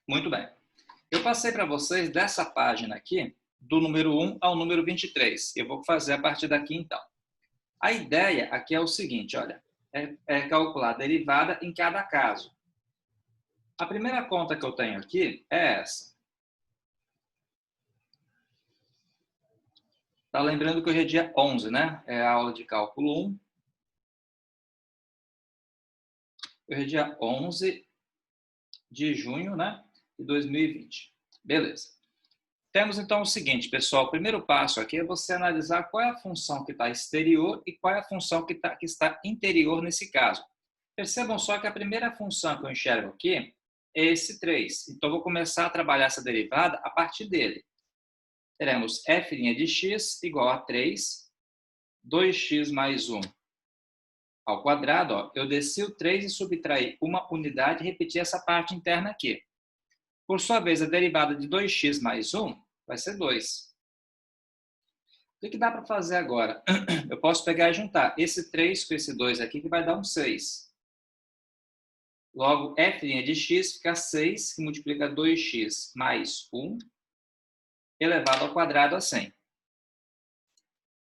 Muito bem. Eu passei para vocês dessa página aqui, do número 1 ao número 23. Eu vou fazer a partir daqui, então. A ideia aqui é o seguinte, olha, é calcular a derivada em cada caso. A primeira conta que eu tenho aqui é essa. Tá lembrando que hoje é dia 11, né? É a aula de cálculo 1. Hoje é dia 11 de junho, né, de 2020. Beleza. Temos, então, o seguinte, pessoal. O primeiro passo aqui é você analisar qual é a função que está exterior e qual é a função que está interior nesse caso. Percebam só que a primeira função que eu enxergo aqui é esse 3. Então, eu vou começar a trabalhar essa derivada a partir dele. Teremos f' de x igual a 3, 2x mais 1 ao quadrado. Ó, eu desci o 3 e subtraí uma unidade e repeti essa parte interna aqui. Por sua vez, a derivada de 2x mais 1 vai ser 2. O que dá para fazer agora? Eu posso pegar e juntar esse 3 com esse 2 aqui, que vai dar um 6. Logo, f' de x fica 6, que multiplica 2x mais 1, elevado ao quadrado a 100.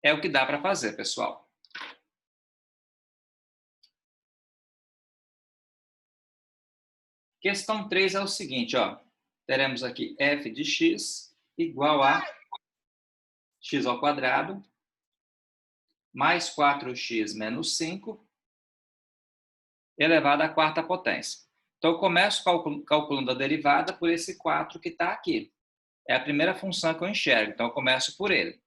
É o que dá para fazer, pessoal. Questão 3 é o seguinte, ó. Teremos aqui f de x igual a x ao quadrado mais 4x menos 5 elevado à quarta potência. Então, eu começo calculando a derivada por esse 4 que está aqui. É a primeira função que eu enxergo, então eu começo por ele.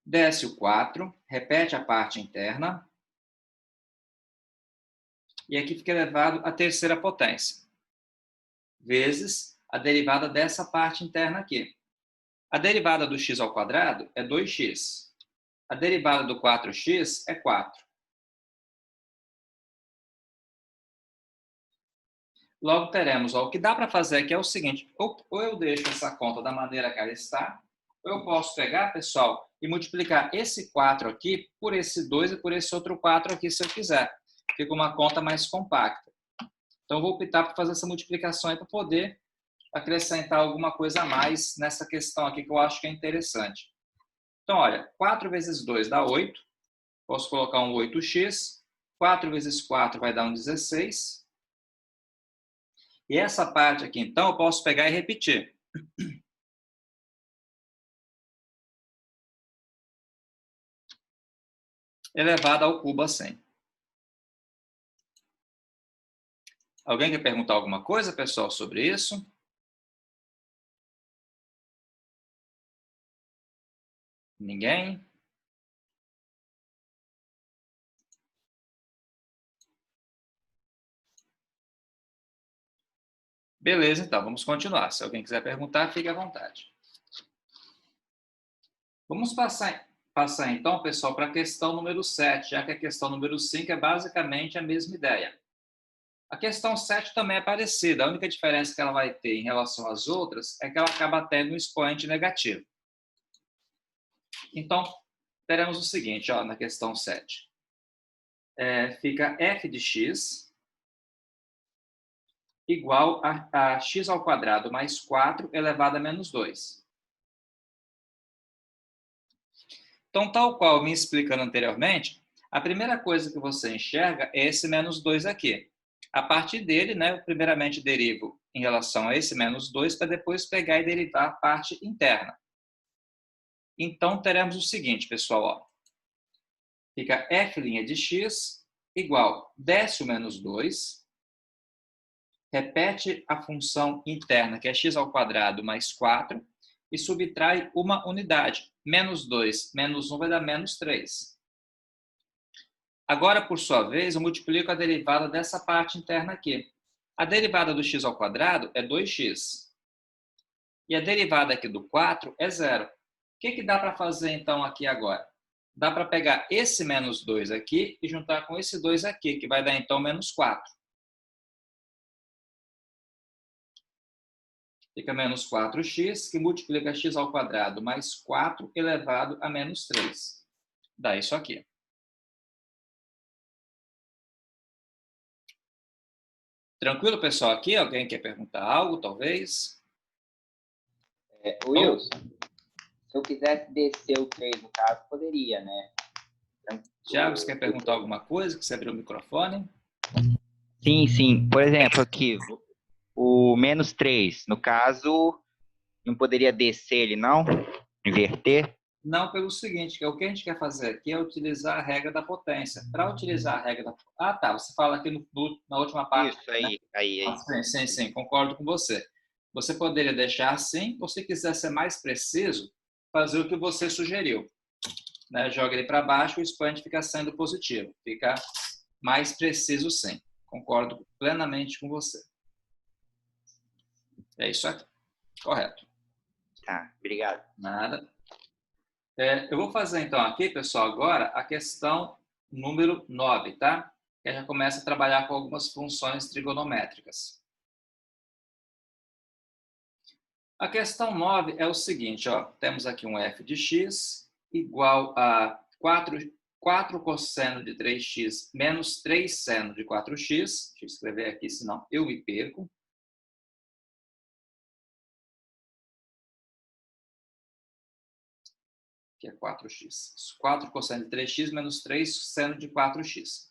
Desce o 4, repete a parte interna. E aqui fica elevado à terceira potência, vezes a derivada dessa parte interna aqui. A derivada do x ao quadrado é 2x. A derivada do 4x é 4. Logo, teremos, ó, o que dá para fazer aqui é o seguinte, ou eu deixo essa conta da maneira que ela está, ou eu posso pegar, pessoal, e multiplicar esse 4 aqui por esse 2 e por esse outro 4 aqui, se eu quiser. Fica uma conta mais compacta. Então, eu vou optar por fazer essa multiplicação aí para poder acrescentar alguma coisa a mais nessa questão aqui que eu acho que é interessante. Então, olha, 4 vezes 2 dá 8. Posso colocar um 8x. 4 vezes 4 vai dar um 16. E essa parte aqui, então, eu posso pegar e repetir. Elevado ao cubo a 100. Alguém quer perguntar alguma coisa, pessoal, sobre isso? Ninguém? Beleza, então, vamos continuar. Se alguém quiser perguntar, fique à vontade. Vamos passar então, pessoal, para a questão número 7, já que a questão número 5 é basicamente a mesma ideia. A questão 7 também é parecida. A única diferença que ela vai ter em relação às outras é que ela acaba tendo um expoente negativo. Então, teremos o seguinte, ó, na questão 7. Fica f de x igual a x ao quadrado mais 4 elevado a menos 2. Então, tal qual me explicando anteriormente, a primeira coisa que você enxerga é esse menos 2 aqui. A partir dele, né, eu primeiramente derivo em relação a esse menos 2 para depois pegar e derivar a parte interna. Então, teremos o seguinte, pessoal. Ó. Fica f' de x igual, desce o menos 2, repete a função interna, que é x ao quadrado mais 4, e subtrai uma unidade. Menos 2 menos 1 vai dar menos 3. Agora, por sua vez, eu multiplico a derivada dessa parte interna aqui. A derivada do x ao quadrado é 2x. E a derivada aqui do 4 é 0. O que dá para fazer, então, aqui agora? Dá para pegar esse menos 2 aqui e juntar com esse 2 aqui, que vai dar, então, menos 4. Fica menos 4x, que multiplica x ao quadrado mais 4 elevado a menos 3. Dá isso aqui. Tranquilo, pessoal? Aqui, alguém quer perguntar algo, talvez? Wilson, se eu quisesse descer o 3, no caso, poderia, né? Tiago, você quer perguntar alguma coisa? Que você abriu o microfone? Sim, sim. Por exemplo, aqui, o -3, no caso, não poderia descer ele, não? Inverter? Não, pelo seguinte, que o que a gente quer fazer aqui é utilizar a regra da potência. Para utilizar a regra da... Ah, tá, você fala aqui na última parte, Isso, né? aí. Sim, concordo com você. Você poderia deixar assim, ou se quiser ser mais preciso, fazer o que você sugeriu. Né? Joga ele para baixo e o expoente fica sendo positivo. Fica mais preciso sim. Concordo plenamente com você. É isso aqui. Correto. Tá, obrigado. Nada. Eu vou fazer então aqui, pessoal, agora a questão número 9, tá? Que já começa a trabalhar com algumas funções trigonométricas. A questão 9 é o seguinte, ó, temos aqui um f de x igual a 4 cosseno de 3x menos 3 seno de 4x. Deixa eu escrever aqui, senão eu me perco. Que é 4x. 4 cosseno de 3x menos 3 seno de 4x.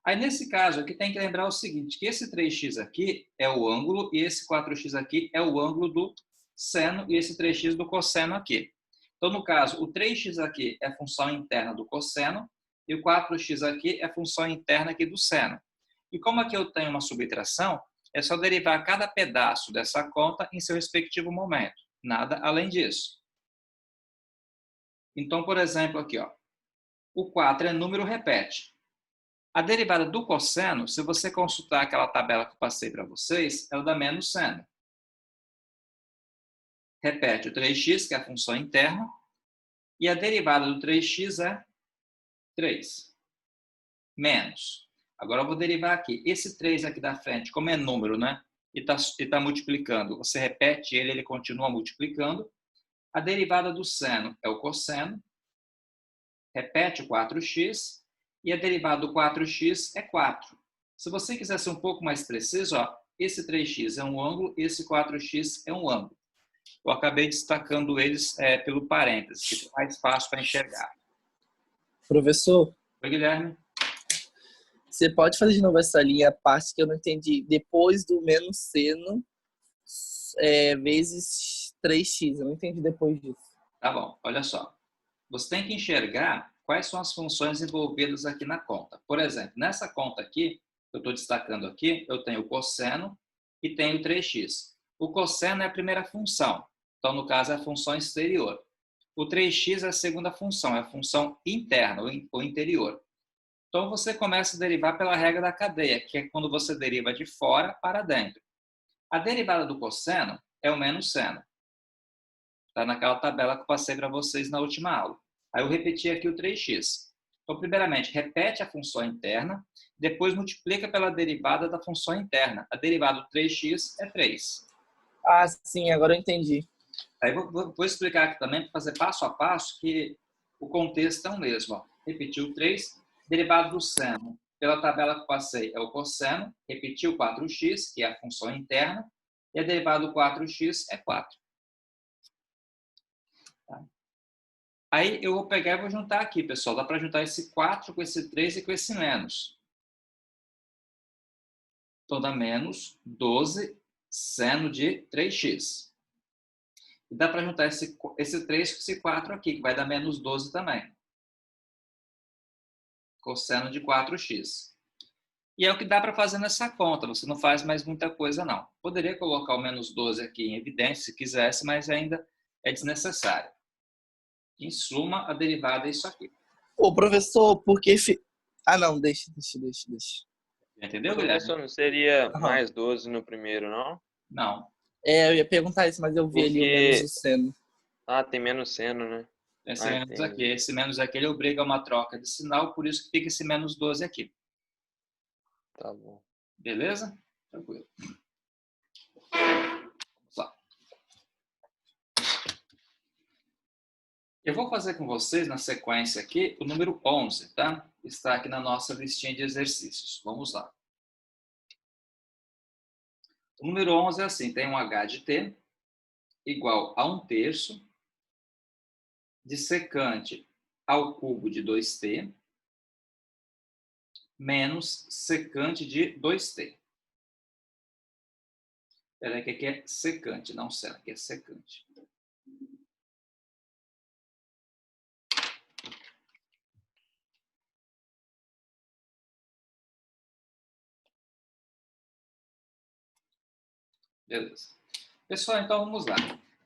Aí, nesse caso, aqui tem que lembrar o seguinte, que esse 3x aqui é o ângulo e esse 4x aqui é o ângulo do seno e esse 3x do cosseno aqui. Então, no caso, o 3x aqui é a função interna do cosseno e o 4x aqui é a função interna aqui do seno. E como aqui eu tenho uma subtração, é só derivar cada pedaço dessa conta em seu respectivo momento. Nada além disso. Então, por exemplo, aqui, ó, o 4 é número, repete. A derivada do cosseno, se você consultar aquela tabela que eu passei para vocês, ela dá menos seno. Repete o 3x, que é a função interna, e a derivada do 3x é 3. Menos. Agora eu vou derivar aqui. Esse 3 aqui da frente, como é número, né? E está multiplicando. Você repete ele, ele continua multiplicando. A derivada do seno é o cosseno. Repete o 4x. E a derivada do 4x é 4. Se você quiser ser um pouco mais preciso, ó, esse 3x é um ângulo, esse 4x é um ângulo. Eu acabei destacando eles pelo parênteses, que é mais fácil para enxergar. Professor, Oi, Guilherme. você pode fazer de novo essa linha, a parte que eu não entendi. Depois do menos seno, vezes 3x. Eu não entendi depois disso. Tá bom, olha só. Você tem que enxergar quais são as funções envolvidas aqui na conta. Por exemplo, nessa conta aqui, eu estou destacando aqui, eu tenho o cosseno e tenho o 3x. O cosseno é a primeira função. Então, no caso, é a função exterior. O 3x é a segunda função, é a função interna, ou interior. Então, você começa a derivar pela regra da cadeia, que é quando você deriva de fora para dentro. A derivada do cosseno é o menos seno. Está naquela tabela que eu passei para vocês na última aula. Aí eu repeti aqui o 3x. Então, primeiramente, repete a função interna, depois multiplica pela derivada da função interna. A derivada do 3x é 3. Ah, sim, agora eu entendi. Aí vou explicar aqui também, para fazer passo a passo, que o contexto é o mesmo. Ó. Repetiu o 3, derivado do seno. Pela tabela que eu passei é o cosseno, repetiu o 4x, que é a função interna, e a derivada do 4x é 4. Tá? Aí eu vou pegar e vou juntar aqui, pessoal. Dá para juntar esse 4 com esse 3 e com esse menos. Então dá menos 12 seno de 3x. E dá para juntar esse 3 com esse 4 aqui, que vai dar menos 12 também. Cosseno de 4x. E é o que dá para fazer nessa conta. Você não faz mais muita coisa, não. Poderia colocar o menos 12 aqui em evidência, se quisesse, mas ainda é desnecessário. Em suma, a derivada é isso aqui. Ô, professor, por que... Ah, não, deixa. Entendeu, Professor, Guilherme? não seria Aham. mais 12 no primeiro, não? Não. Eu ia perguntar isso, mas eu vi ali o menos do seno. Ah, tem menos seno, né? Esse menos aqui. Esse menos aqui ele obriga a uma troca de sinal, por isso que fica esse menos 12 aqui. Tá bom. Beleza? Tranquilo. Vamos lá. Eu vou fazer com vocês, na sequência aqui, o número 11, tá? Está aqui na nossa listinha de exercícios. Vamos lá. O número 11 é assim, tem um h de t igual a 1/3 de secante ao cubo de 2t menos secante de 2t. Espera aí que aqui é secante, não seno, aqui é secante. Beleza. Pessoal, então vamos lá.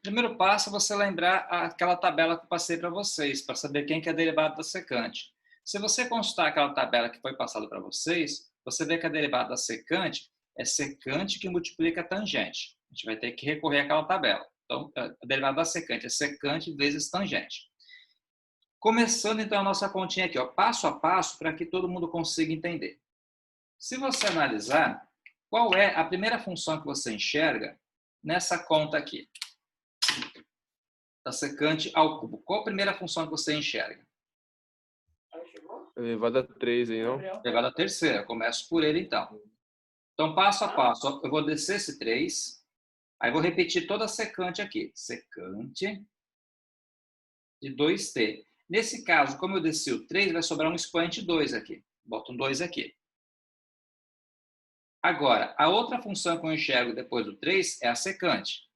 Primeiro passo é você lembrar aquela tabela que eu passei para vocês, para saber quem que é a derivada da secante. Se você consultar aquela tabela que foi passada para vocês, você vê que a derivada da secante é secante que multiplica a tangente. A gente vai ter que recorrer àquela tabela. Então, a derivada da secante é secante vezes tangente. Começando, então, a nossa continha aqui, ó, passo a passo, para que todo mundo consiga entender. Se você analisar, qual é a primeira função que você enxerga nessa conta aqui? Da secante ao cubo. Qual a primeira função que você enxerga? Elevado a 3 aí, não? Elevado à terceira. Começo por ele, então. Então, passo a passo, eu vou descer esse 3, aí vou repetir toda a secante aqui. Secante de 2t. Nesse caso, como eu desci o 3, vai sobrar um expoente 2 aqui. Boto um 2 aqui. Agora, a outra função que eu enxergo depois do 3 é a secante.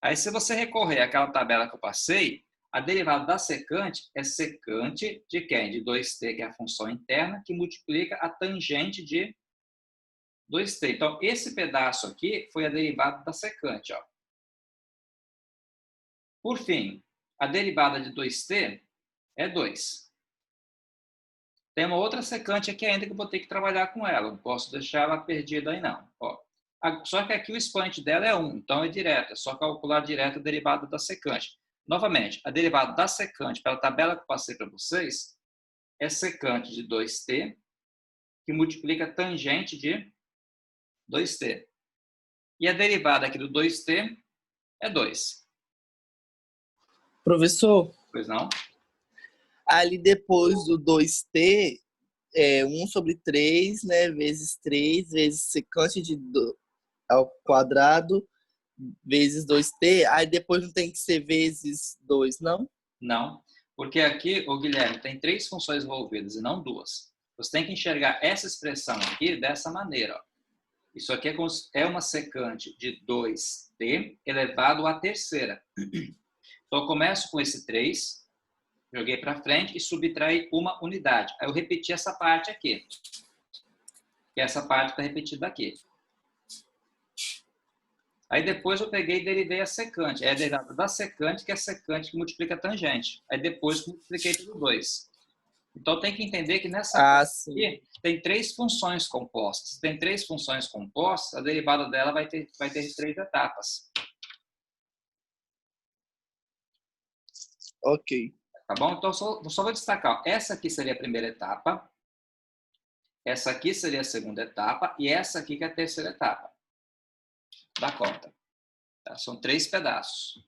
Aí, se você recorrer àquela tabela que eu passei, a derivada da secante é secante de quem? De 2t, que é a função interna, que multiplica a tangente de 2t. Então, esse pedaço aqui foi a derivada da secante. Ó. Por fim, a derivada de 2t é 2. Tem uma outra secante aqui ainda que eu vou ter que trabalhar com ela. Não posso deixar ela perdida aí, não. Ó. Só que aqui o expoente dela é 1, então é direto. É só calcular direto a derivada da secante. Novamente, a derivada da secante, pela tabela que eu passei para vocês, é secante de 2t, que multiplica a tangente de 2t. E a derivada aqui do 2t é 2. Professor, Pois não? ali depois do 2t, é 1 sobre 3, né, vezes 3, vezes secante ao quadrado, vezes 2t, aí depois não tem que ser vezes 2, não? Não. Porque aqui, o Guilherme, tem 3 funções envolvidas e não 2. Você tem que enxergar essa expressão aqui dessa maneira. Ó. Isso aqui é uma secante de 2t elevado à terceira. Então, eu começo com esse 3, joguei para frente e subtraí uma unidade. Aí eu repeti essa parte aqui. Que é essa parte que está repetida aqui. Aí depois eu peguei e derivei a secante. É a derivada da secante, que é a secante que multiplica a tangente. Aí depois multipliquei pelo 2. Então tem que entender que nessa aqui tem 3 funções compostas. Se tem 3 funções compostas, a derivada dela vai ter 3 etapas. Ok. Tá bom? Então só vou destacar. Ó, essa aqui seria a primeira etapa. Essa aqui seria a segunda etapa. E essa aqui que é a terceira etapa. Dá conta. Tá? São 3 pedaços.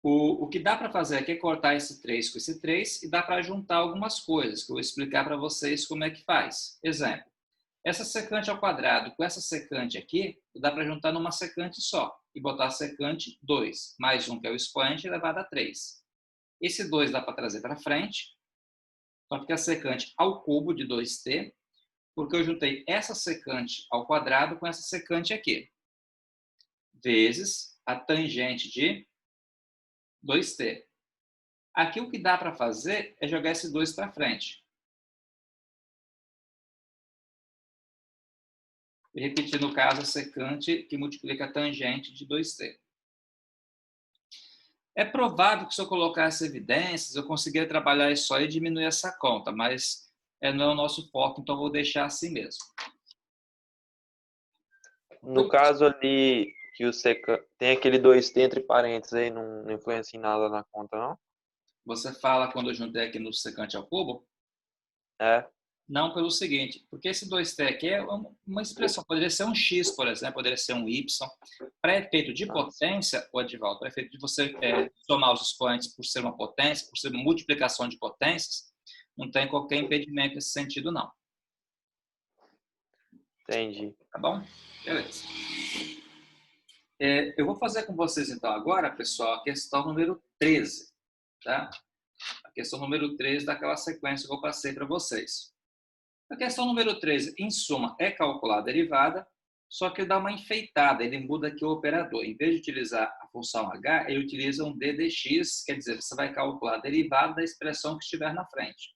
O que dá para fazer aqui é cortar esse 3 com esse 3 e dá para juntar algumas coisas, que eu vou explicar para vocês como é que faz. Exemplo, essa secante ao quadrado com essa secante aqui, dá para juntar numa secante só e botar secante 2, mais 1 que é o expoente elevado a 3. Esse 2 dá para trazer para frente, então fica a secante ao cubo de 2t, porque eu juntei essa secante ao quadrado com essa secante aqui, vezes a tangente de 2t. Aqui o que dá para fazer é jogar esse 2 para frente. E repetir, no caso, a secante que multiplica a tangente de 2t. É provável que se eu colocasse evidências, eu conseguiria trabalhar isso aí e diminuir essa conta, mas não é o nosso foco, então vou deixar assim mesmo. No caso ali, que o tem aquele 2t entre parênteses aí, não influencia em nada na conta, não? Você fala quando eu juntei aqui no secante ao cubo? É. Não, pelo seguinte, porque esse 2t aqui é uma expressão, poderia ser um x, por exemplo, poderia ser um y. Para efeito de potência, o Edivaldo, para efeito de você somar os expoentes por ser uma potência, por ser uma multiplicação de potências, não tem qualquer impedimento nesse sentido, não. Entendi. Tá bom? Beleza. Eu vou fazer com vocês, então, agora, pessoal, a questão número 13, tá? A questão número 13 daquela sequência que eu passei para vocês. A questão número 13, em suma, é calcular a derivada, só que ele dá uma enfeitada, ele muda aqui o operador. Em vez de utilizar a função h, ele utiliza um d dx, quer dizer, você vai calcular a derivada da expressão que estiver na frente.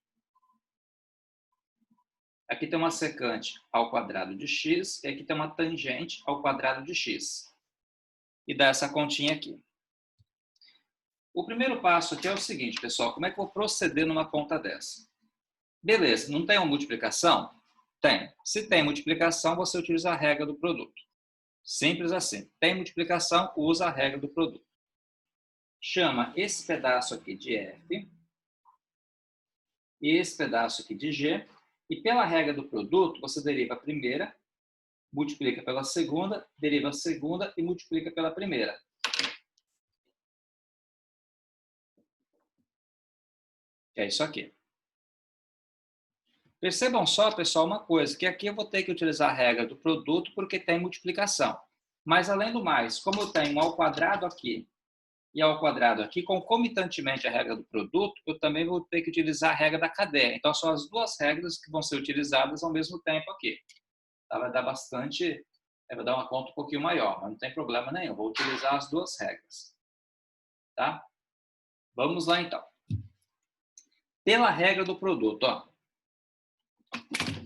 Aqui tem uma secante ao quadrado de x, e aqui tem uma tangente ao quadrado de x. E dá essa continha aqui. O primeiro passo aqui é o seguinte, pessoal, como é que eu vou proceder numa conta dessa? Beleza, não tem uma multiplicação? Tem. Se tem multiplicação, você utiliza a regra do produto. Simples assim. Tem multiplicação, usa a regra do produto. Chama esse pedaço aqui de f e esse pedaço aqui de g. E pela regra do produto, você deriva a primeira, multiplica pela segunda, deriva a segunda e multiplica pela primeira. É isso aqui. Percebam só, pessoal, uma coisa, que aqui eu vou ter que utilizar a regra do produto porque tem multiplicação. Mas, além do mais, como eu tenho um ao quadrado aqui e ao quadrado aqui, concomitantemente à regra do produto, eu também vou ter que utilizar a regra da cadeia. Então, são as duas regras que vão ser utilizadas ao mesmo tempo aqui. Tá? Vai dar bastante, vai dar uma conta um pouquinho maior, mas não tem problema nenhum. Vou utilizar as duas regras. Tá? Vamos lá, então. Pela regra do produto, ó.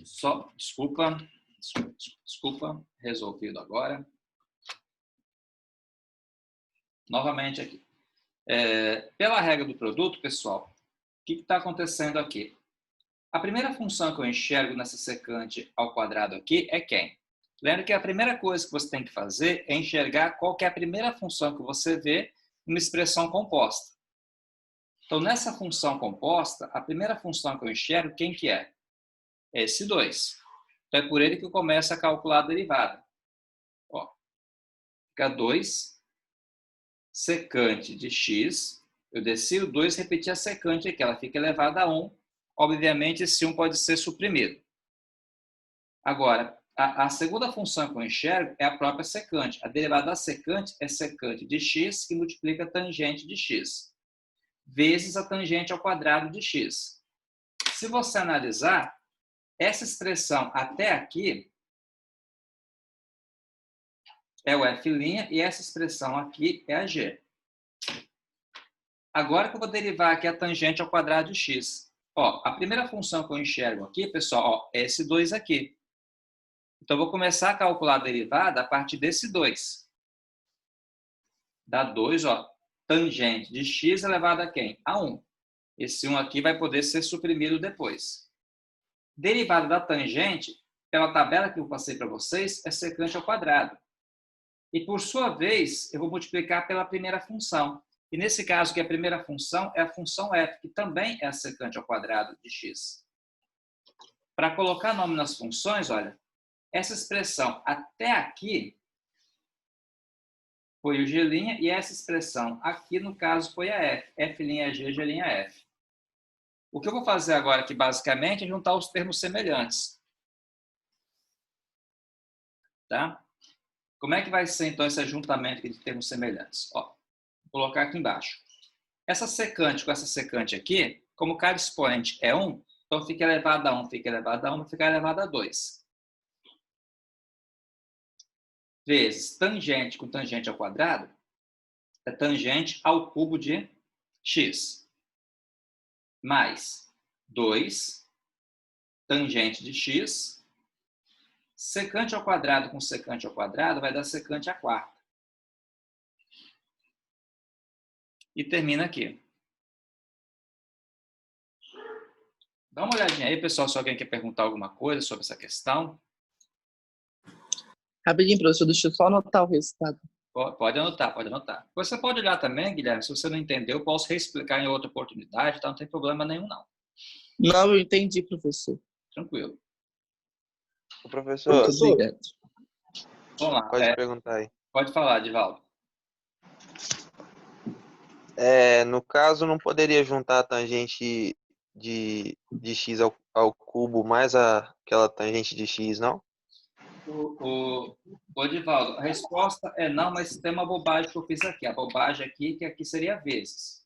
Só, desculpa, resolvido agora. Novamente aqui. Pela regra do produto, pessoal, o que está acontecendo aqui? A primeira função que eu enxergo nessa secante ao quadrado aqui é quem? Lembra que a primeira coisa que você tem que fazer é enxergar qual que é a primeira função que você vê em uma expressão composta. Então, nessa função composta, a primeira função que eu enxergo, quem que é? Esse 2. Então, é por ele que eu começo a calcular a derivada. Ó, fica 2 secante de x. Eu desci o 2, repeti a secante aqui. Ela fica elevada a 1. Obviamente, esse 1 pode ser suprimido. Agora, a segunda função que eu enxergo é a própria secante. A derivada da secante é secante de x que multiplica a tangente de x, vezes a tangente ao quadrado de x. Se você analisar, essa expressão até aqui é o f' e essa expressão aqui é a g. Agora que eu vou derivar aqui a tangente ao quadrado de x. Ó, a primeira função que eu enxergo aqui, pessoal, ó, é esse 2 aqui. Então, eu vou começar a calcular a derivada a partir desse 2. Dá 2, ó, tangente de x elevado a quem? A 1. Esse 1 aqui vai poder ser suprimido depois. Derivada da tangente, pela tabela que eu passei para vocês, é secante ao quadrado. E, por sua vez, eu vou multiplicar pela primeira função. E, nesse caso, que a primeira função é a função f, que também é a secante ao quadrado de x. Para colocar nome nas funções, olha, essa expressão até aqui foi o g' e essa expressão aqui, no caso, foi a f. F'G, G'F. O que eu vou fazer agora aqui, basicamente, é juntar os termos semelhantes. Tá? Como é que vai ser, então, esse ajuntamento de termos semelhantes? Ó, vou colocar aqui embaixo. Essa secante com essa secante aqui, como cada expoente é 1, então fica elevado a 1, fica elevado a 1, fica elevado a 2. Vezes tangente com tangente ao quadrado, é tangente ao cubo de x. Mais 2, tangente de x, secante ao quadrado com secante ao quadrado vai dar secante à quarta. E termina aqui. Dá uma olhadinha aí, pessoal, se alguém quer perguntar alguma coisa sobre essa questão. Rapidinho, professor, deixa eu só anotar o resultado. Pode anotar, pode anotar. Você pode olhar também, Guilherme, se você não entendeu, eu posso reexplicar em outra oportunidade, tá? Não tem problema nenhum, não. Não, eu entendi, professor. Tranquilo. Ô, professor, Muito obrigado. Vamos lá. pode perguntar aí. Pode falar, Divaldo. No caso, não poderia juntar a tangente de x ao cubo mais aquela tangente de x, não? O Edivaldo, a resposta é não, mas tem uma bobagem que eu fiz aqui. A bobagem aqui, que aqui seria vezes.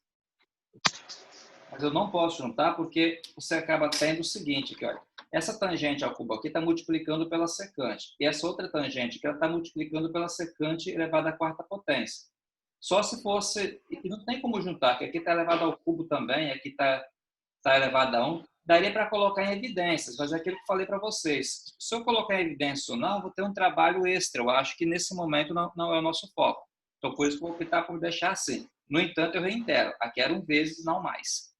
Mas eu não posso juntar porque você acaba tendo o seguinte, aqui, olha. Essa tangente ao cubo aqui está multiplicando pela secante. E essa outra tangente aqui está multiplicando pela secante elevada à quarta potência. Só se fosse... E não tem como juntar, que aqui está elevado ao cubo também, aqui está elevado a 1. Daria para colocar em evidências, mas é aquilo que eu falei para vocês. Se eu colocar em evidências ou não, eu vou ter um trabalho extra. Eu acho que nesse momento não é o nosso foco. Então, por isso que eu vou optar por deixar assim. No entanto, eu reitero. Aqui eram vezes, não mais.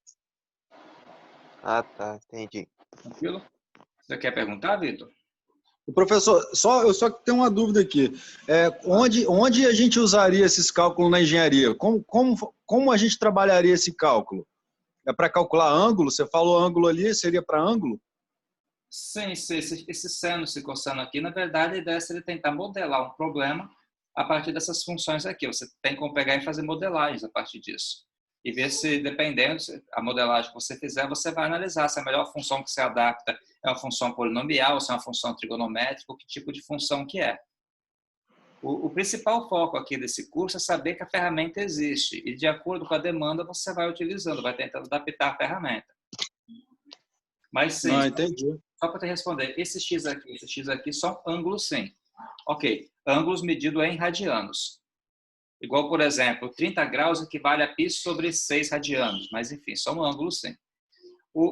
Ah, tá, entendi. Tranquilo? Você quer perguntar, Vitor? Professor, eu só tenho uma dúvida aqui. Onde a gente usaria esses cálculos na engenharia? Como a gente trabalharia esse cálculo? É para calcular ângulo? Você falou ângulo ali, seria para ângulo? Sim, esse seno, esse cosseno aqui, na verdade, a ideia seria tentar modelar um problema a partir dessas funções aqui. Você tem como pegar e fazer modelagens a partir disso. E ver se, dependendo a modelagem que você fizer, você vai analisar se a melhor função que se adapta é uma função polinomial, se é uma função trigonométrica, que tipo de função que é. O principal foco aqui desse curso é saber que a ferramenta existe e, de acordo com a demanda, você vai utilizando, vai tentando adaptar a ferramenta. Mas sim, entendi. só para te responder, esse x aqui são ângulos sim. Ok, ângulos medidos em radianos. Igual, por exemplo, 30 graus equivale a π sobre 6 radianos, mas enfim, são ângulos sim.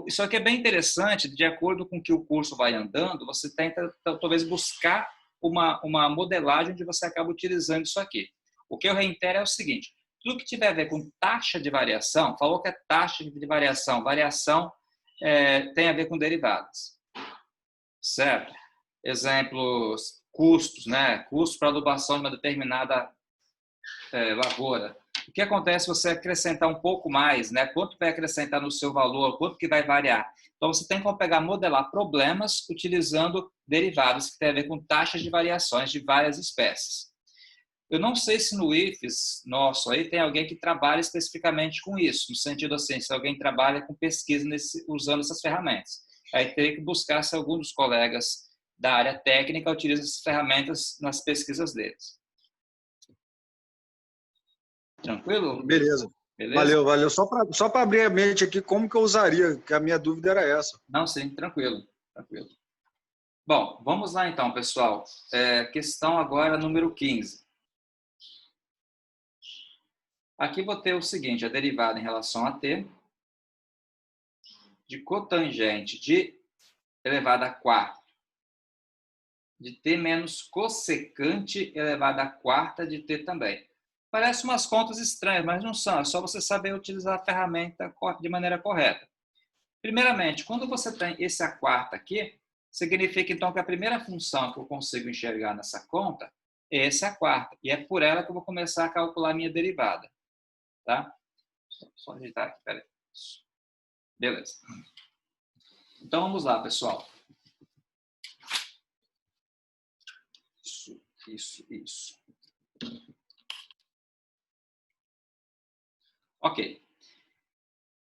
Isso aqui é bem interessante, de acordo com que o curso vai andando, você tenta talvez buscar uma modelagem onde você acaba utilizando isso aqui. O que eu reitero é o seguinte, tudo que tiver a ver com taxa de variação, falou que é taxa de variação, tem a ver com derivadas, certo? Exemplos, custos, né? Custo para adubação de uma determinada lavoura. O que acontece se você acrescentar um pouco mais, né? Quanto vai acrescentar no seu valor, quanto que vai variar? Então, você tem como modelar problemas utilizando derivadas que têm a ver com taxas de variações de várias espécies. Eu não sei se no IFES nosso aí tem alguém que trabalha especificamente com isso, no sentido assim, se alguém trabalha com pesquisa usando essas ferramentas. Aí teria que buscar se algum dos colegas da área técnica utiliza essas ferramentas nas pesquisas deles. Tranquilo? Beleza. Valeu. Só para abrir a mente aqui, como que eu usaria? Que a minha dúvida era essa. Não, sim, tranquilo. Bom, vamos lá então, pessoal. Questão agora número 15. Aqui vou ter o seguinte, a derivada em relação a t de cotangente de elevado a quarta de t menos cossecante elevado a quarta de t também. Parece umas contas estranhas, mas não são. É só você saber utilizar a ferramenta de maneira correta. Primeiramente, quando você tem esse a quarta aqui, significa então que a primeira função que eu consigo enxergar nessa conta é esse a quarta. E é por ela que eu vou começar a calcular a minha derivada. Tá? Só ajeitar aqui, peraí. Beleza. Então vamos lá, pessoal. Isso. Ok.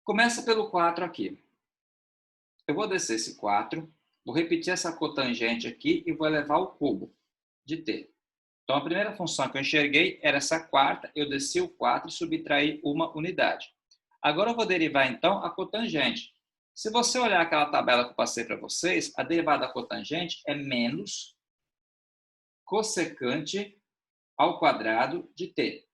Começa pelo 4 aqui. Eu vou descer esse 4, vou repetir essa cotangente aqui e vou elevar ao cubo de t. Então, a primeira função que eu enxerguei era essa quarta, eu desci o 4 e subtraí uma unidade. Agora eu vou derivar, então, a cotangente. Se você olhar aquela tabela que eu passei para vocês, a derivada da cotangente é menos cossecante ao quadrado de t.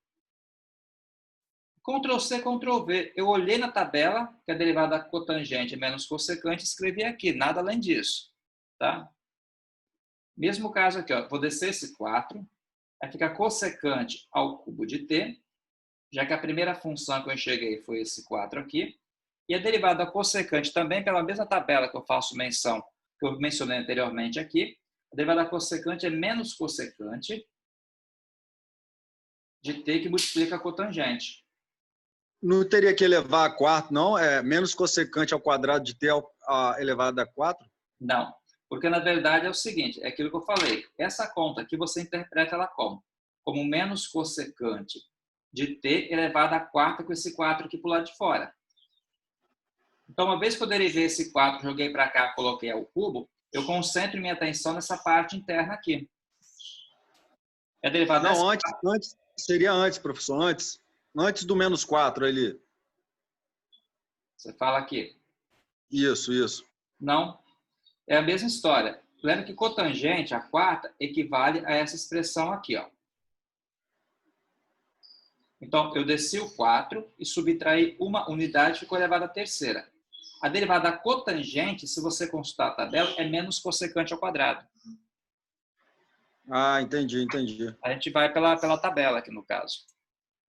Ctrl+C, Ctrl+V. Eu olhei na tabela que a derivada da cotangente é menos cossecante e escrevi aqui, nada além disso. Tá? Mesmo caso aqui, ó, vou descer esse 4, vai ficar cossecante ao cubo de t, já que a primeira função que eu enxerguei foi esse 4 aqui. E a derivada cossecante também, pela mesma tabela que eu faço menção, que eu mencionei anteriormente aqui, a derivada cossecante é menos cossecante de t que multiplica a cotangente. Não teria que elevar a quarto, não? É menos cossecante ao quadrado de t elevado a 4? Não, porque na verdade é o seguinte, é aquilo que eu falei. Essa conta aqui você interpreta ela como? Como menos cossecante de t elevado a quarta com esse 4 aqui para o lado de fora. Então, uma vez que eu derivei esse 4, joguei para cá, coloquei ao cubo, eu concentro minha atenção nessa parte interna aqui. É derivada Não, antes, seria antes, professor, antes do menos 4 ali. Você fala aqui. Isso. Não, é a mesma história. Lembra que cotangente, a quarta, equivale a essa expressão aqui, ó. Então, eu desci o 4 e subtraí uma unidade, ficou elevado à terceira. A derivada cotangente, se você consultar a tabela, é menos cossecante ao quadrado. Ah, entendi. A gente vai pela tabela aqui, no caso.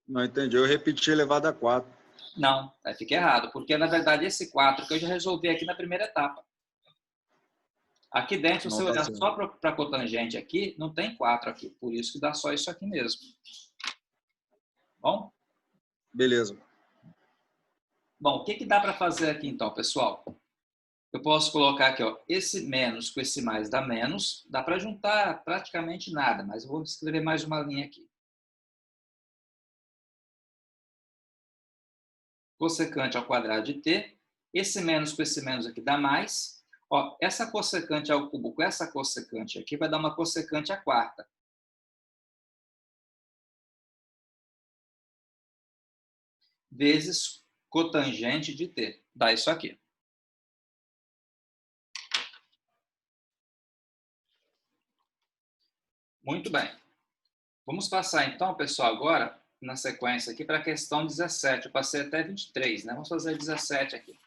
Não entendi. Eu repeti elevado a 4. Não, aí fica errado, porque, na verdade, esse 4 que eu já resolvi aqui na primeira etapa. Aqui dentro, se você olhar só para a cotangente aqui, não tem 4 aqui. Por isso que dá só isso aqui mesmo. Bom? Beleza. Bom, o que dá para fazer aqui, então, pessoal? Eu posso colocar aqui, ó, esse menos com esse mais dá menos. Dá para juntar praticamente nada, mas eu vou escrever mais uma linha aqui. Cossecante ao quadrado de t. Esse menos com esse menos aqui dá mais. Ó, essa cossecante ao cubo com essa cossecante aqui vai dar uma cossecante à quarta. Vezes cotangente de t. Dá isso aqui. Muito bem. Vamos passar então, pessoal, agora, na sequência aqui, para a questão 17. Eu passei até 23, né? Vamos fazer 17 aqui.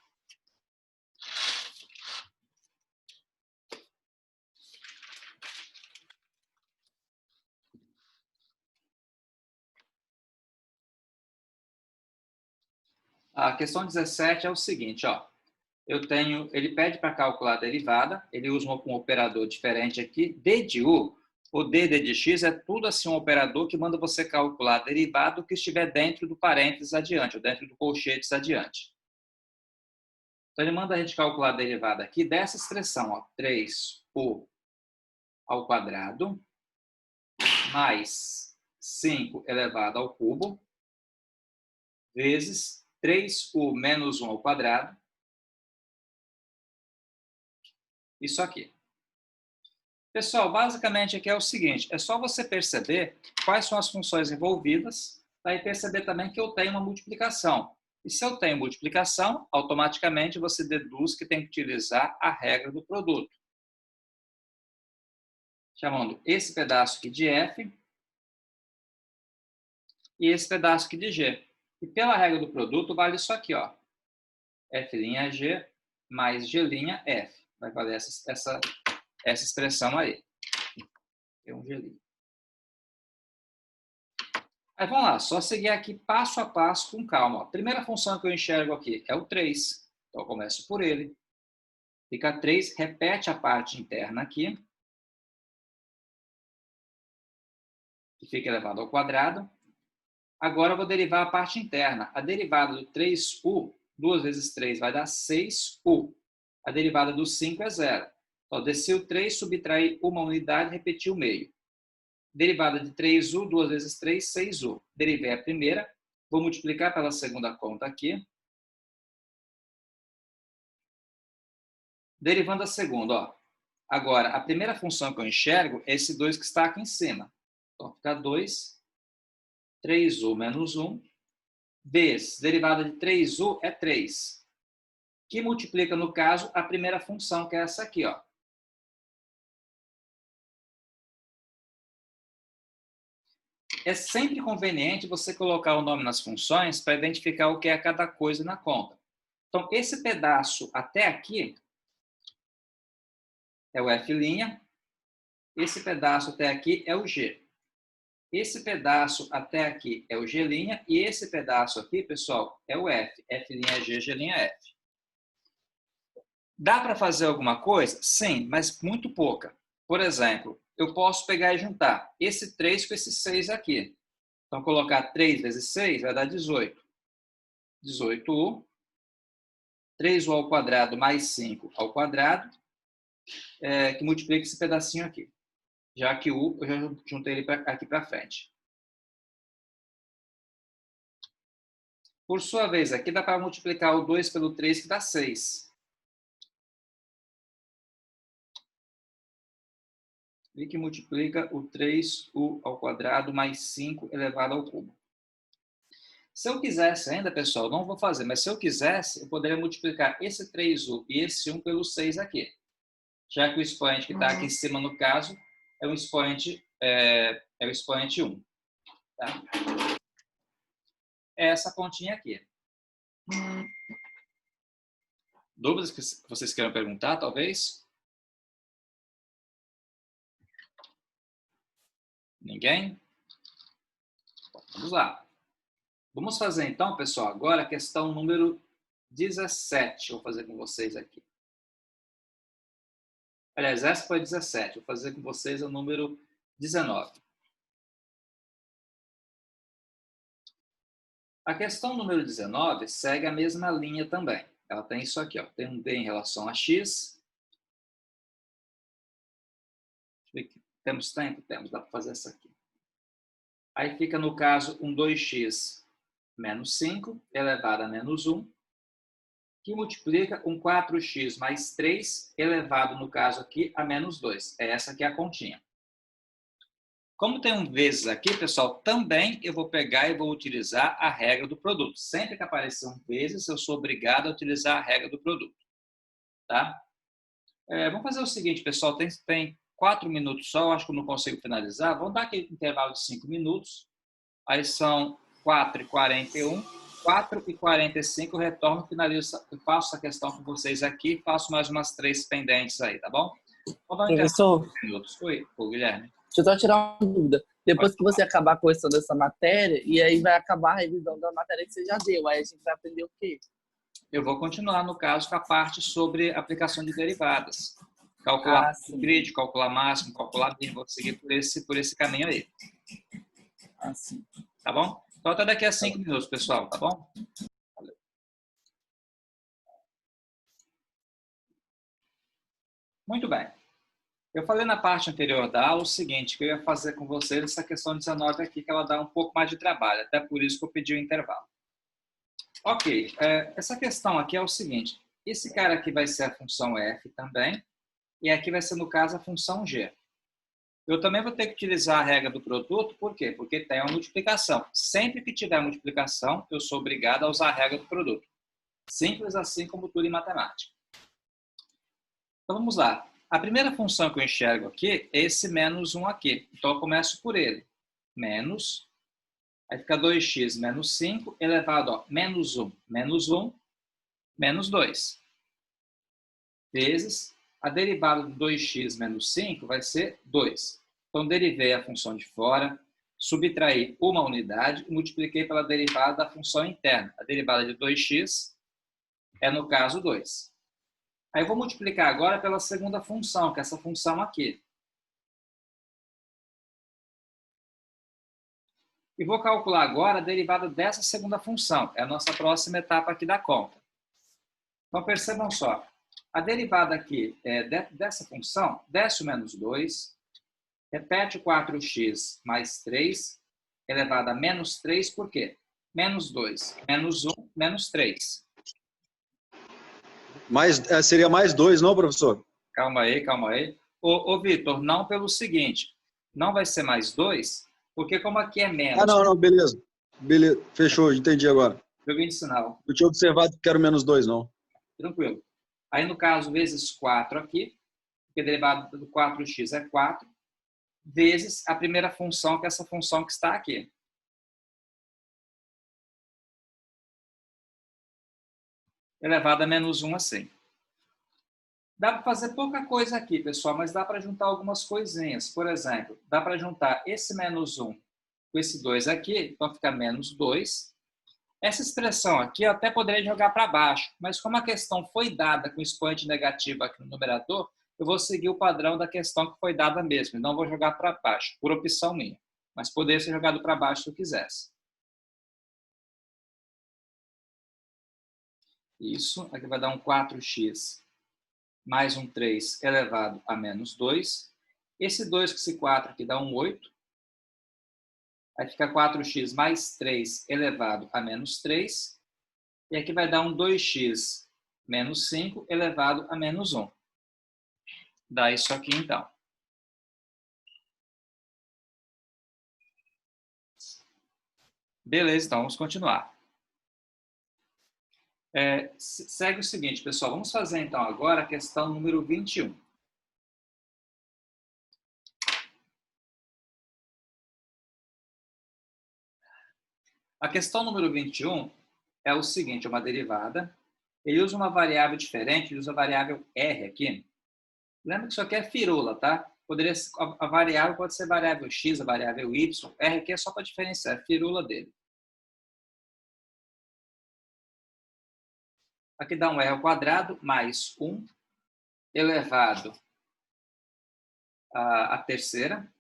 A questão 17 é o seguinte, ó. Ele pede para calcular a derivada, ele usa um operador diferente aqui, d de u, o d de x é tudo assim um operador que manda você calcular a derivada que estiver dentro do parênteses adiante, ou dentro do colchetes adiante. Então, ele manda a gente calcular a derivada aqui dessa expressão, ó, 3u ao quadrado mais 5 elevado ao cubo vezes 3u menos 1 ao quadrado. Isso aqui. Pessoal, basicamente aqui é o seguinte, é só você perceber quais são as funções envolvidas, tá? E perceber também que eu tenho uma multiplicação. E se eu tenho multiplicação, automaticamente você deduz que tem que utilizar a regra do produto. Chamando esse pedaço aqui de f e esse pedaço aqui de g. E pela regra do produto vale isso aqui, ó. F'G mais G'F. Vai valer essa expressão aí. É um G'. Aí vamos lá, só seguir aqui passo a passo com calma. A primeira função que eu enxergo aqui é o 3. Então eu começo por ele. Fica 3, repete a parte interna aqui. Que fica elevado ao quadrado. Agora eu vou derivar a parte interna. A derivada do 3u, 2 vezes 3 vai dar 6u. A derivada do 5 é 0. Então, desci o 3, subtraí uma unidade, repeti o meio. Derivada de 3u, 2 vezes 3, 6u. Derivei a primeira, vou multiplicar pela segunda conta aqui. Derivando a segunda, ó. Agora, a primeira função que eu enxergo é esse 2 que está aqui em cima. Então, fica 2, 3u menos 1, vezes, derivada de 3u é 3, que multiplica, no caso, a primeira função, que é essa aqui, ó. É sempre conveniente você colocar o nome nas funções para identificar o que é cada coisa na conta. Então, esse pedaço até aqui é o f', esse pedaço até aqui é o g. Esse pedaço até aqui é o g', e esse pedaço aqui, pessoal, é o f. F'G, G'F. Dá para fazer alguma coisa? Sim, mas muito pouca. Por exemplo, eu posso pegar e juntar esse 3 com esse 6 aqui. Então, colocar 3 vezes 6 vai dar 18. 18u. 3u ao quadrado mais 5 ao quadrado, que multiplica esse pedacinho aqui. Já que u, eu já juntei ele aqui para frente. Por sua vez, aqui dá para multiplicar o 2 pelo 3, que dá 6. e que multiplica o 3u ao quadrado mais 5 elevado ao cubo. Se eu quisesse ainda, pessoal, não vou fazer, mas se eu quisesse, eu poderia multiplicar esse 3u e esse 1 pelo 6 aqui. Já que o expoente que está aqui em cima, no caso, é o expoente 1. Tá? É essa continha aqui. Dúvidas que vocês queiram perguntar, talvez? Ninguém? Vamos lá. Vamos fazer então, pessoal, agora a questão número 17. Vou fazer com vocês aqui. Aliás, essa foi 17. Vou fazer com vocês o número 19. A questão número 19 segue a mesma linha também. Ela tem isso aqui, ó. Tem um D em relação a X. Deixa eu ver aqui. Temos tempo? Temos. Dá para fazer essa aqui. Aí fica, no caso, um 2x menos 5 elevado a menos 1, que multiplica um 4x mais 3 elevado, no caso aqui, a menos 2. É essa aqui a continha. Como tem um vezes aqui, pessoal, também eu vou pegar e vou utilizar a regra do produto. Sempre que aparecer um vezes, eu sou obrigado a utilizar a regra do produto. Tá? Vamos fazer o seguinte, pessoal, tem 4 minutos só, eu acho que eu não consigo finalizar. Vamos dar aquele intervalo de 5 minutos. Aí são 4h41, 4h45 eu retorno, finalizo, faço essa questão com vocês aqui, faço mais umas 3 pendentes aí, tá bom? Professor, minutos. Oi, Guilherme. deixa eu só tirar uma dúvida. Depois que você acabar a correção dessa matéria, e aí vai acabar a revisão da matéria que você já deu, aí a gente vai aprender o quê? Eu vou continuar, no caso, com a parte sobre aplicação de derivadas. Calcular grid, calcular máximo, calcular mínimo, vou seguir por esse caminho aí. Sim. Tá bom? Então, até daqui a 5 minutos, pessoal, tá bom? Valeu. Muito bem. Eu falei na parte anterior da aula o seguinte, que eu ia fazer com vocês essa questão 19 aqui, que ela dá um pouco mais de trabalho, até por isso que eu pedi o intervalo. Ok, essa questão aqui é o seguinte, esse cara aqui vai ser a função f também, e aqui vai ser, no caso, a função g. Eu também vou ter que utilizar a regra do produto, por quê? Porque tem uma multiplicação. Sempre que tiver multiplicação, eu sou obrigado a usar a regra do produto. Simples assim como tudo em matemática. Então, vamos lá. A primeira função que eu enxergo aqui é esse menos 1 aqui. Então, eu começo por ele. Menos, aí fica 2x menos 5 elevado a menos 1, menos 2. Vezes a derivada de 2x menos 5 vai ser 2. Então, derivei a função de fora, subtraí uma unidade e multipliquei pela derivada da função interna. A derivada de 2x é, no caso, 2. Aí eu vou multiplicar agora pela segunda função, que é essa função aqui. E vou calcular agora a derivada dessa segunda função. É a nossa próxima etapa aqui da conta. Então, percebam só. A derivada aqui dessa função, desce o menos 2, repete o 4x mais 3, elevado a menos 3, por quê? Menos 2, menos 1, menos 3. Seria mais 2, não, professor? Calma aí, calma aí. Ô Vitor, não pelo seguinte, não vai ser mais 2, porque como aqui é menos... Ah, não, beleza. Beleza, fechou, entendi agora. Joguinho de sinal. Eu tinha observado que era menos 2, não. Tranquilo. Aí, no caso, vezes 4 aqui, porque a derivada do 4x é 4, vezes a primeira função, que é essa função que está aqui. Elevado a menos 1 assim. Dá para fazer pouca coisa aqui, pessoal, mas dá para juntar algumas coisinhas. Por exemplo, dá para juntar esse menos 1 com esse 2 aqui, então fica menos 2. Essa expressão aqui eu até poderia jogar para baixo, mas como a questão foi dada com expoente negativo aqui no numerador, eu vou seguir o padrão da questão que foi dada mesmo, e não vou jogar para baixo, por opção minha. Mas poderia ser jogado para baixo se eu quisesse. Isso, aqui vai dar um 4x mais um 3 elevado a menos 2. Esse 2 com esse 4 aqui dá um 8. Aí fica 4x mais 3 elevado a menos 3. E aqui vai dar um 2x menos 5 elevado a menos 1. Dá isso aqui, então. Beleza, então vamos continuar. Segue o seguinte, pessoal. Vamos fazer então agora a questão número 21. A questão número 21 é o seguinte, é uma derivada. Ele usa uma variável diferente, ele usa a variável R aqui. Lembra que isso aqui é firula, tá? A variável pode ser a variável X, a variável Y. R aqui é só para diferenciar, é a firula dele. Aqui dá um R ao quadrado mais 1 elevado à terceira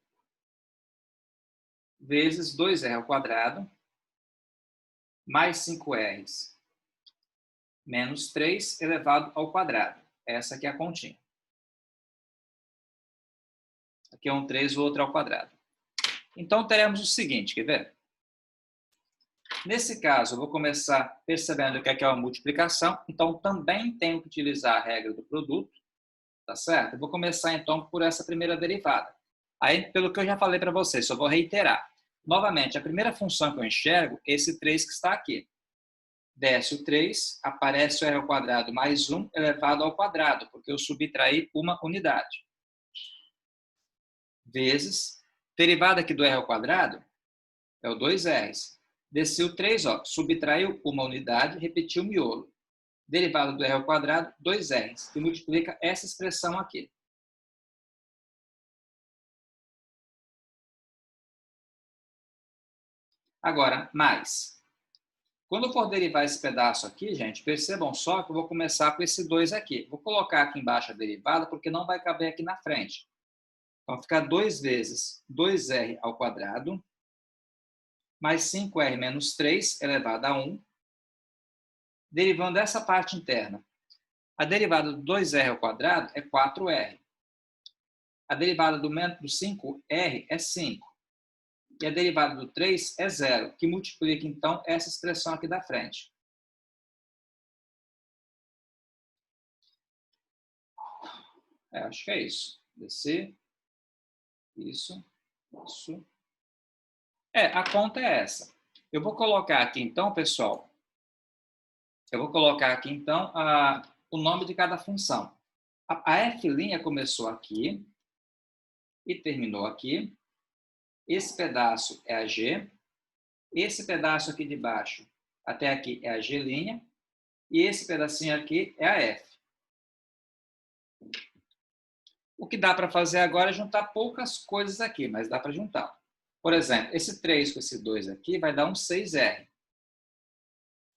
vezes 2R ao quadrado mais 5R menos 3 elevado ao quadrado. Essa aqui é a continha. Aqui é um 3, o outro ao quadrado. Então, teremos o seguinte, quer ver? Nesse caso, eu vou começar percebendo que aqui é uma multiplicação, então também tenho que utilizar a regra do produto, tá certo? Eu vou começar, então, por essa primeira derivada. Aí, pelo que eu já falei para vocês, só vou reiterar. Novamente, a primeira função que eu enxergo é esse 3 que está aqui. Desce o 3, aparece o R ao quadrado mais 1 elevado ao quadrado, porque eu subtraí uma unidade. Vezes, derivada aqui do R ao quadrado, é o 2R. Desceu 3, ó, subtraiu uma unidade, repetiu o miolo. Derivada do R ao quadrado, 2R, que multiplica essa expressão aqui. Agora, mais. Quando eu for derivar esse pedaço aqui, gente, percebam só que eu vou começar com esse 2 aqui. Vou colocar aqui embaixo a derivada, porque não vai caber aqui na frente. Então, fica 2 vezes 2R ao quadrado, mais 5R menos 3 elevado a 1, derivando essa parte interna. A derivada do 2R ao quadrado é 4R. A derivada do 5R é 5. E a derivada do 3 é 0, que multiplica, então, essa expressão aqui da frente. Acho que é isso. Descer. Isso. Isso. A conta é essa. Eu vou colocar aqui, então, pessoal, o nome de cada função. A F' começou aqui e terminou aqui. Esse pedaço é a G. Esse pedaço aqui de baixo até aqui é a G'. E esse pedacinho aqui é a F. O que dá para fazer agora é juntar poucas coisas aqui, mas dá para juntar. Por exemplo, esse 3 com esse 2 aqui vai dar um 6R.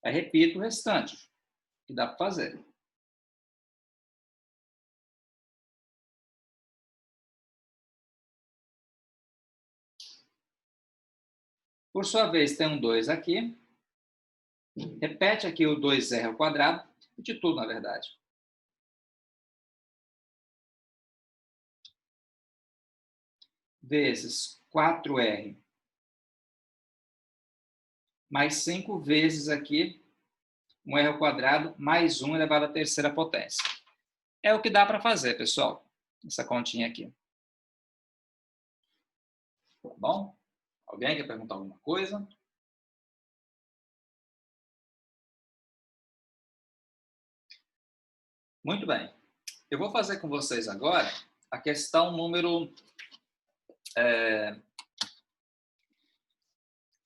Aí repito o restante, que dá para fazer. Por sua vez, tem um 2 aqui. Repete aqui o 2R ao quadrado, de tudo, na verdade. Vezes 4R. Mais 5 vezes aqui, um R ao quadrado, mais 1 elevado à terceira potência. É o que dá para fazer, pessoal, essa continha aqui. Tá bom? Alguém quer perguntar alguma coisa? Muito bem. Eu vou fazer com vocês agora a questão número...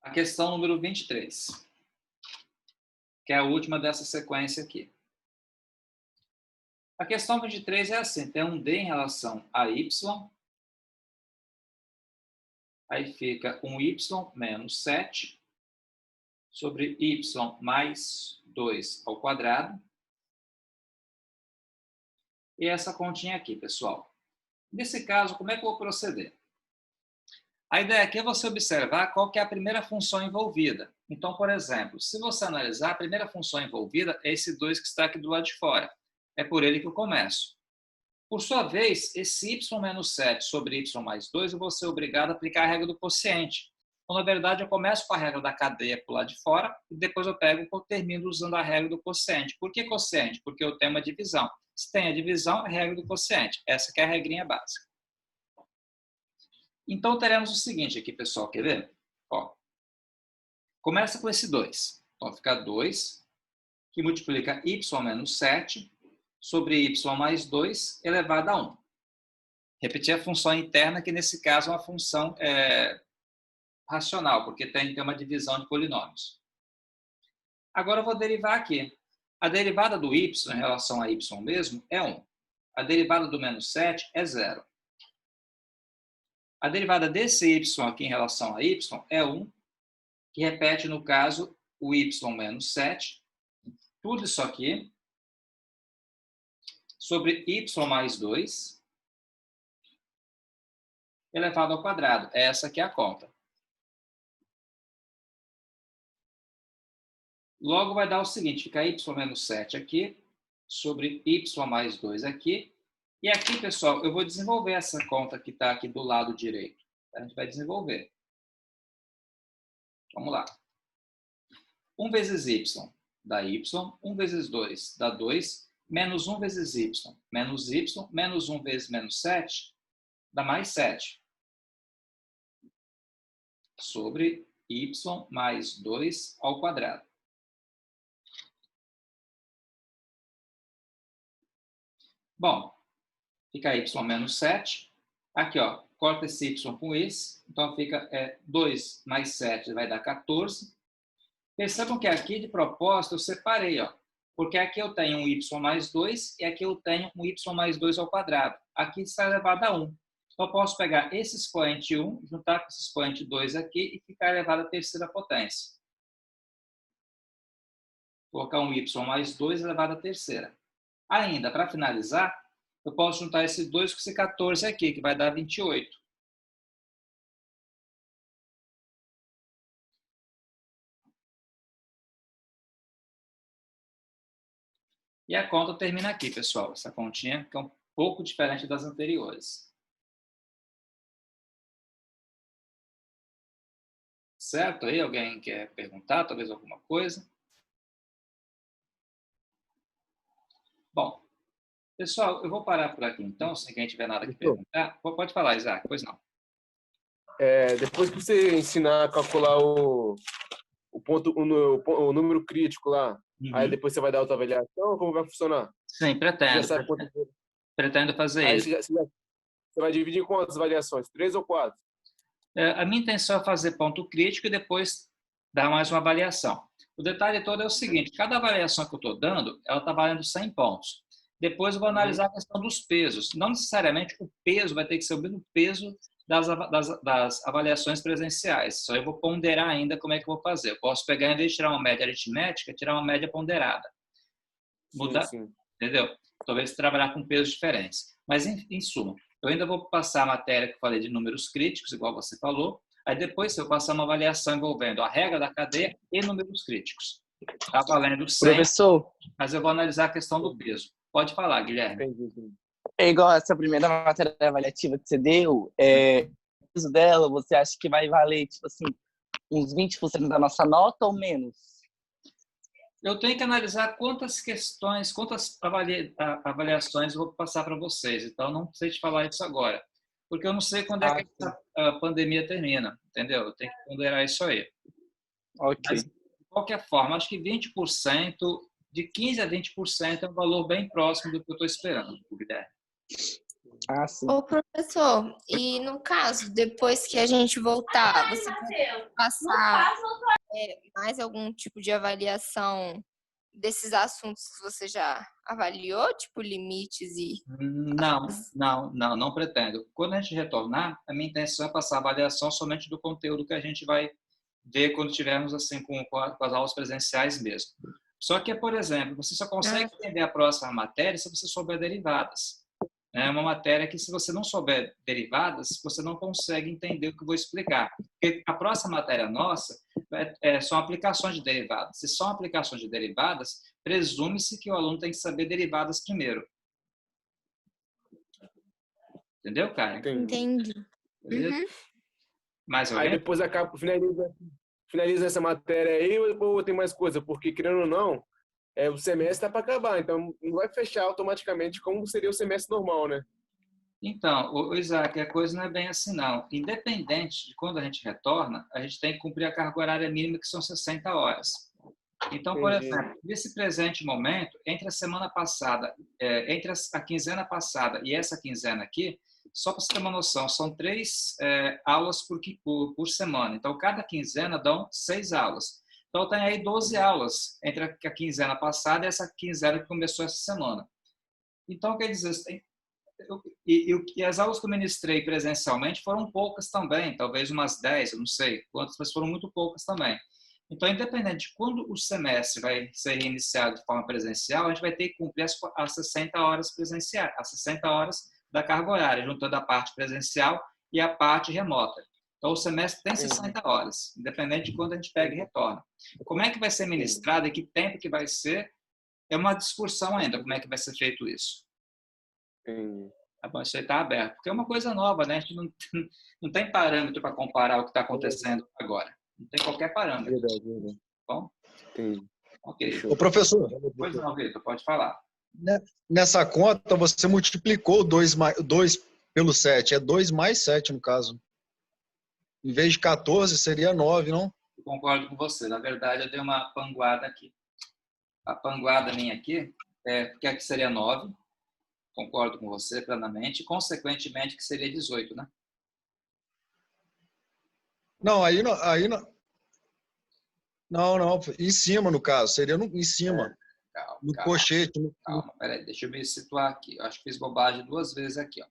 a questão número 23, que é a última dessa sequência aqui. A questão 23 é assim, tem um D em relação a Y, aí fica um Y menos 7 sobre Y mais 2 ao quadrado. E essa continha aqui, pessoal. Nesse caso, como é que eu vou proceder? A ideia aqui é você observar qual que é a primeira função envolvida. Então, por exemplo, se você analisar, a primeira função envolvida é esse 2 que está aqui do lado de fora. É por ele que eu começo. Por sua vez, esse y menos 7 sobre y mais 2, eu vou ser obrigado a aplicar a regra do quociente. Então, na verdade, eu começo com a regra da cadeia para o lado de fora e depois eu termino usando a regra do quociente. Por que quociente? Porque eu tenho uma divisão. Se tem a divisão, é a regra do quociente. Essa que é a regrinha básica. Então, teremos o seguinte aqui, pessoal. Quer ver? Ó. Começa com esse 2. Então, fica 2, que multiplica y menos 7 sobre y mais 2 elevado a 1. Repetir a função interna, que nesse caso é uma função racional, porque tem uma divisão de polinômios. Agora eu vou derivar aqui. A derivada do y em relação a y mesmo é 1. A derivada do menos 7 é 0. A derivada desse y aqui em relação a y é 1, que repete, no caso, o y menos 7. Tudo isso aqui sobre y mais 2 elevado ao quadrado. Essa aqui é a conta. Logo vai dar o seguinte, fica y menos 7 aqui, sobre y mais 2 aqui. E aqui, pessoal, eu vou desenvolver essa conta que está aqui do lado direito. A gente vai desenvolver. Vamos lá. 1 vezes y dá y, 1 vezes 2 dá 2, menos 1 vezes y, menos 1 vezes menos 7 dá mais 7. Sobre y mais 2 ao quadrado. Bom, fica y menos 7. Aqui, ó, corta esse y com esse. Então, fica 2 mais 7 vai dar 14. Percebam que aqui, de propósito, eu separei, ó. Porque aqui eu tenho um y mais 2 e aqui eu tenho um y mais 2 ao quadrado. Aqui está elevado a 1. Então, eu posso pegar esse expoente 1, juntar com esse expoente 2 aqui e ficar elevado à terceira potência. Colocar um y mais 2 elevado à terceira. Ainda, para finalizar, eu posso juntar esse 2 com esse 14 aqui, que vai dar 28. E a conta termina aqui, pessoal. Essa continha que é um pouco diferente das anteriores. Certo? Aí alguém quer perguntar, talvez alguma coisa? Bom, pessoal, eu vou parar por aqui então, se ninguém tiver nada que perguntar. Pode falar, Isaac, pois não. Depois que você ensinar a calcular o número crítico lá, aí depois você vai dar outra avaliação, como vai funcionar? Sim, pretendo. Pretendo fazer isso. Você vai dividir em quantas avaliações? 3 ou 4? A minha intenção é fazer ponto crítico e depois dar mais uma avaliação. O detalhe todo é o seguinte, cada avaliação que eu estou dando, ela está valendo 100 pontos. Depois eu vou analisar a questão dos pesos. Não necessariamente o peso vai ter que ser o mesmo peso das avaliações presenciais. Só eu vou ponderar ainda como é que eu vou fazer. Eu posso pegar, em vez de tirar uma média aritmética, tirar uma média ponderada. Mudar, sim. Entendeu? Talvez trabalhar com pesos diferentes. Mas, em suma, eu ainda vou passar a matéria que eu falei de números críticos, igual você falou. Aí depois eu passar uma avaliação envolvendo a regra da cadeia e números críticos. Está valendo 100, Professor, mas eu vou analisar a questão do peso. Pode falar, Guilherme. Entendi. é igual essa primeira matéria avaliativa que você deu, o peso dela, você acha que vai valer, tipo assim, uns 20% da nossa nota ou menos? Eu tenho que analisar quantas questões, quantas avaliações eu vou passar para vocês. Então, não sei te falar isso agora. Porque eu não sei quando é que a pandemia termina, entendeu? Eu tenho que ponderar isso aí. Ok. Mas, de qualquer forma, acho que 20%, de 15% a 20% é um valor bem próximo do que eu estou esperando, Guilherme. Ah, sim. Ô, professor, e no caso, depois que a gente voltar, você pode passar mais algum tipo de avaliação desses assuntos que você já avaliou, tipo limites e... Não pretendo. Quando a gente retornar, a minha intenção é passar a avaliação somente do conteúdo que a gente vai ver quando tivermos assim com as aulas presenciais mesmo. Só que, por exemplo, você só consegue entender a próxima matéria se você souber derivadas. É uma matéria que, se você não souber derivadas, você não consegue entender o que eu vou explicar. Porque a próxima matéria nossa são aplicações de derivadas. Se são aplicações de derivadas, presume-se que o aluno tem que saber derivadas primeiro. Entendeu, cara? Entendi. Uhum. Mais Aí alguém? depois finaliza essa matéria aí ou tem mais coisa? Porque, querendo ou não, o semestre está para acabar, então não vai fechar automaticamente como seria o semestre normal, né? Então, o Isaac, a coisa não é bem assim, não. Independente de quando a gente retorna, a gente tem que cumprir a carga horária mínima, que são 60 horas. Então, por Entendi. exemplo, nesse presente momento, entre a semana passada, entre a quinzena passada e essa quinzena aqui, só para você ter uma noção, são 3 aulas por semana. Então, cada quinzena dão 6 aulas. Então, tem aí 12 aulas entre a quinzena passada e essa quinzena que começou essa semana. Então, quer dizer, e as aulas que eu ministrei presencialmente foram poucas também, talvez umas 10, eu não sei quantas, mas foram muito poucas também. Então, independente de quando o semestre vai ser reiniciado de forma presencial, a gente vai ter que cumprir as 60 horas presenciais, as 60 horas da carga horária, juntando a parte presencial e a parte remota. Então, o semestre tem 60 horas, independente de quando a gente pega e retorna. Como é que vai ser ministrado e que tempo que vai ser, é uma discussão ainda, como é que vai ser feito isso. Tá bom, isso aí está aberto, porque é uma coisa nova, né? A gente não tem parâmetro para comparar o que está acontecendo agora. Não tem qualquer parâmetro. Verdade. Bom? Entendi. Ok. Ô, professor, Pois não, Vitor, pode falar. nessa conta você multiplicou 2 pelo 7. É 2 mais 7 no caso. Em vez de 14, seria 9, não? Eu concordo com você. Na verdade, eu dei uma panguada aqui. A panguada minha aqui é porque aqui seria 9. Concordo com você plenamente. Consequentemente, que seria 18, né? Não, aí não. Não. Em cima, no caso. Seria em cima. Calma, No calma, cochete. calma. Peraí, deixa eu me situar aqui. Eu acho que fiz bobagem 2 vezes aqui, ó.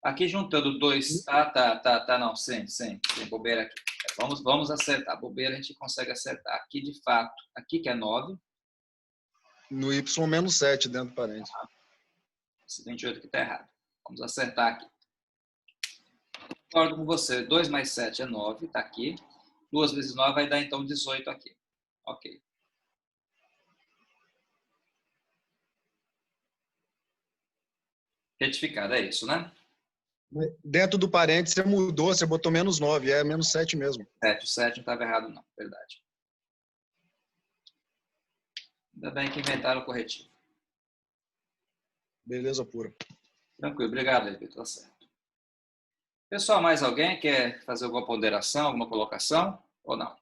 Aqui juntando 2. Tá. Não, sem bobeira aqui. Vamos acertar. Bobeira a gente consegue acertar. Aqui, de fato, aqui que é 9. No Y menos 7 dentro do parênteses. Esse 28 aqui está errado. Vamos acertar aqui. Concordo com você. 2 mais 7 é 9, está aqui. 2 vezes 9 vai dar, então, 18 aqui. Ok. Retificado, é isso, né? Dentro do parênteses, você mudou, você botou menos 9. É menos 7 mesmo. 7. O 7 não estava errado, não. Verdade. Ainda bem que inventaram o corretivo. Beleza pura. Tranquilo. Obrigado, Vitor. Tá certo. Pessoal, mais alguém quer fazer alguma ponderação, alguma colocação? Ou não?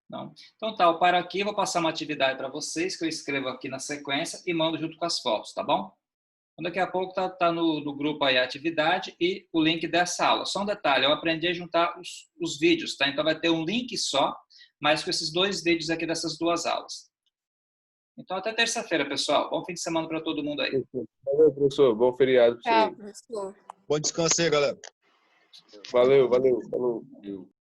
Não? Então tá, eu paro aqui, vou passar uma atividade para vocês, que eu escrevo aqui na sequência e mando junto com as fotos, tá bom? Então, daqui a pouco tá no grupo aí a atividade e o link dessa aula. Só um detalhe, eu aprendi a juntar os vídeos, tá? Então vai ter um link só, mas com esses 2 vídeos aqui dessas 2 aulas. Então até terça-feira, pessoal. Bom fim de semana para todo mundo aí. Valeu, professor. Bom feriado para Tchau, você. professor. Bom descanso aí, galera. Valeu.